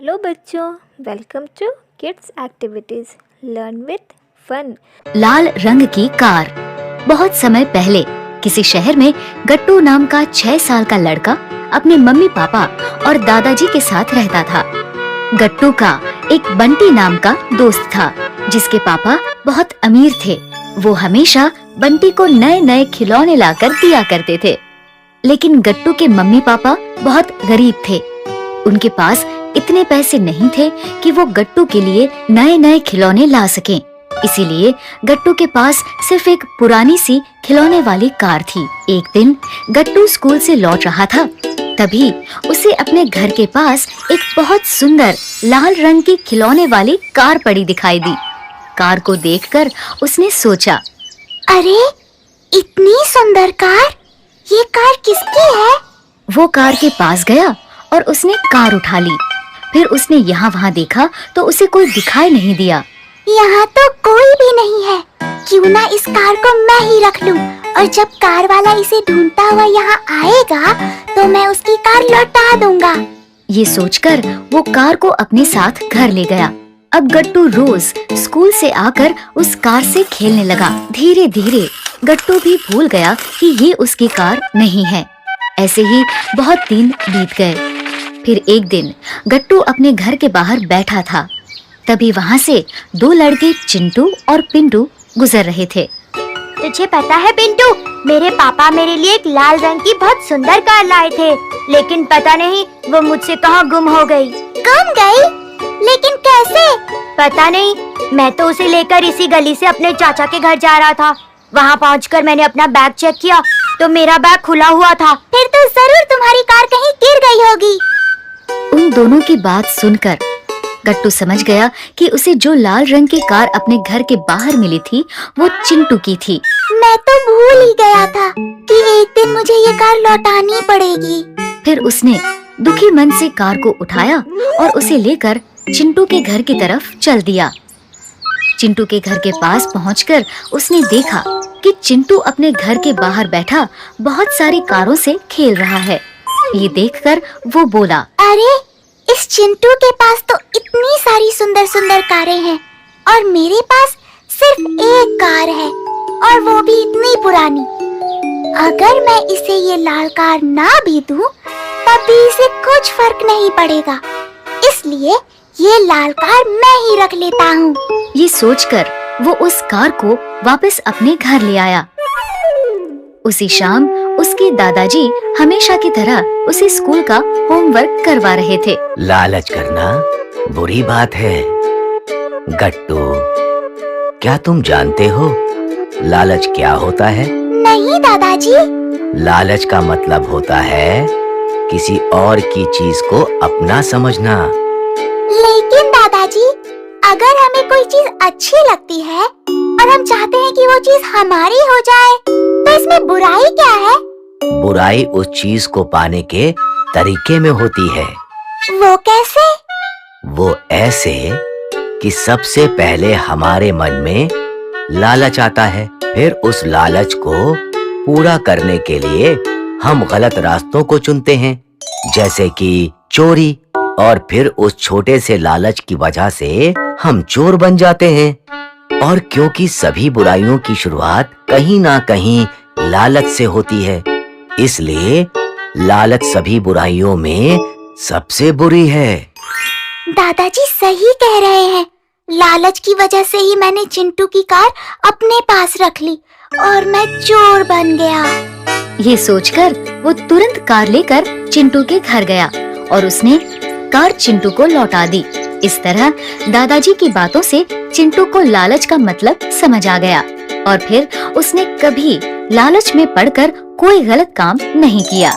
Hello बच्चों, welcome to kids activities learn with fun. लाल रंग की कार। बहुत समय पहले किसी शहर में गट्टू नाम का 6 साल का लड़का अपने मम्मी पापा और दादाजी के साथ रहता था। गट्टू का एक बंटी नाम का दोस्त था जिसके पापा बहुत अमीर थे। वो हमेशा बंटी को नए नए खिलौने लाकर दिया करते थे, लेकिन गट्टू के मम्मी पापा बहुत गरीब थे। उनके पास इतने पैसे नहीं थे कि वो गट्टू के लिए नए नए खिलौने ला सकें। इसीलिए गट्टू के पास सिर्फ एक पुरानी सी खिलौने वाली कार थी। एक दिन गट्टू स्कूल से लौट रहा था, तभी उसे अपने घर के पास एक बहुत सुंदर लाल रंग की खिलौने वाली कार पड़ी दिखाई दी। कार को देखकर उसने सोचा, अरे इतनी सुंदर कार, ये कार किसकी है? वो कार के पास गया और उसने कार उठा ली। फिर उसने यहाँ वहाँ देखा तो उसे कोई दिखाई नहीं दिया। यहाँ तो कोई भी नहीं है, क्यों ना इस कार को मैं ही रख लूं, और जब कार वाला इसे ढूंढता हुआ यहाँ आएगा तो मैं उसकी कार लौटा दूंगा। ये सोचकर वो कार को अपने साथ घर ले गया। अब गट्टू रोज स्कूल से आकर उस कार से खेलने लगा। धीरे धीरे गट्टू भी भूल गया कि ये उसकी कार नहीं है। ऐसे ही बहुत दिन बीत गए। फिर एक दिन गट्टू अपने घर के बाहर बैठा था, तभी वहाँ से 2 लड़के चिंटू और पिंटू गुजर रहे थे। तुझे पता है पिंटू, मेरे पापा मेरे लिए एक लाल रंग की बहुत सुंदर कार लाए थे, लेकिन पता नहीं वो मुझसे कहाँ गुम हो गई। गुम गई? लेकिन कैसे? पता नहीं, मैं तो उसे लेकर इसी गली से अपने चाचा के घर जा रहा था। वहाँ पहुँचकर मैंने अपना बैग चेक किया तो मेरा बैग खुला हुआ था। फिर तो जरूर तुम्हारी कार कहीं गिर गई होगी। उन दोनों की बात सुनकर गट्टू समझ गया कि उसे जो लाल रंग की कार अपने घर के बाहर मिली थी वो चिंटू की थी। मैं तो भूल ही गया था कि एक दिन मुझे ये कार लौटानी पड़ेगी। फिर उसने दुखी मन से कार को उठाया और उसे लेकर चिंटू के घर की तरफ चल दिया। चिंटू के घर के पास पहुंचकर उसने देखा कि चिंटू अपने घर के बाहर बैठा बहुत सारी कारों से खेल रहा है। ये देखकर वो बोला, अरे इस चिंटू के पास तो इतनी सारी सुंदर सुंदर कारें हैं और मेरे पास सिर्फ एक कार है, और वो भी इतनी पुरानी। अगर मैं इसे ये लाल कार ना भी दूं, तब भी इसे कुछ फर्क नहीं पड़ेगा। इसलिए ये लाल कार मैं ही रख लेता हूँ। ये सोचकर वो उस कार को वापस अपने घर ले आया। उसी शाम उसके दादाजी हमेशा की तरह उसे स्कूल का होमवर्क करवा रहे थे। लालच करना बुरी बात है। गट्टू, क्या तुम जानते हो लालच क्या होता है? नहीं दादाजी। लालच का मतलब होता है किसी और की चीज को अपना समझना। लेकिन दादाजी, अगर हमें कोई चीज अच्छी लगती है और हम चाहते हैं कि वो चीज हमारी हो जाए, तो इसमें बुराई क्या है? बुराई उस चीज को पाने के तरीके में होती है। वो कैसे? वो ऐसे कि सबसे पहले हमारे मन में लालच आता है, फिर उस लालच को पूरा करने के लिए हम गलत रास्तों को चुनते हैं, जैसे कि चोरी, और फिर उस छोटे से लालच की वजह से हम चोर बन जाते हैं। और क्योंकि सभी बुराइयों की शुरुआत कहीं ना कहीं लालच से होती है, इसलिए लालच सभी बुराइयों में सबसे बुरी है। दादाजी सही कह रहे हैं। लालच की वजह से ही मैंने चिंटू की कार अपने पास रख ली और मैं चोर बन गया। ये सोचकर वो तुरंत कार लेकर चिंटू के घर गया और उसने कार चिंटू को लौटा दी। इस तरह दादाजी की बातों से चिंटू को लालच का मतलब समझ आ गया और फिर उसने कभी लालच में पड़कर कोई गलत काम नहीं किया।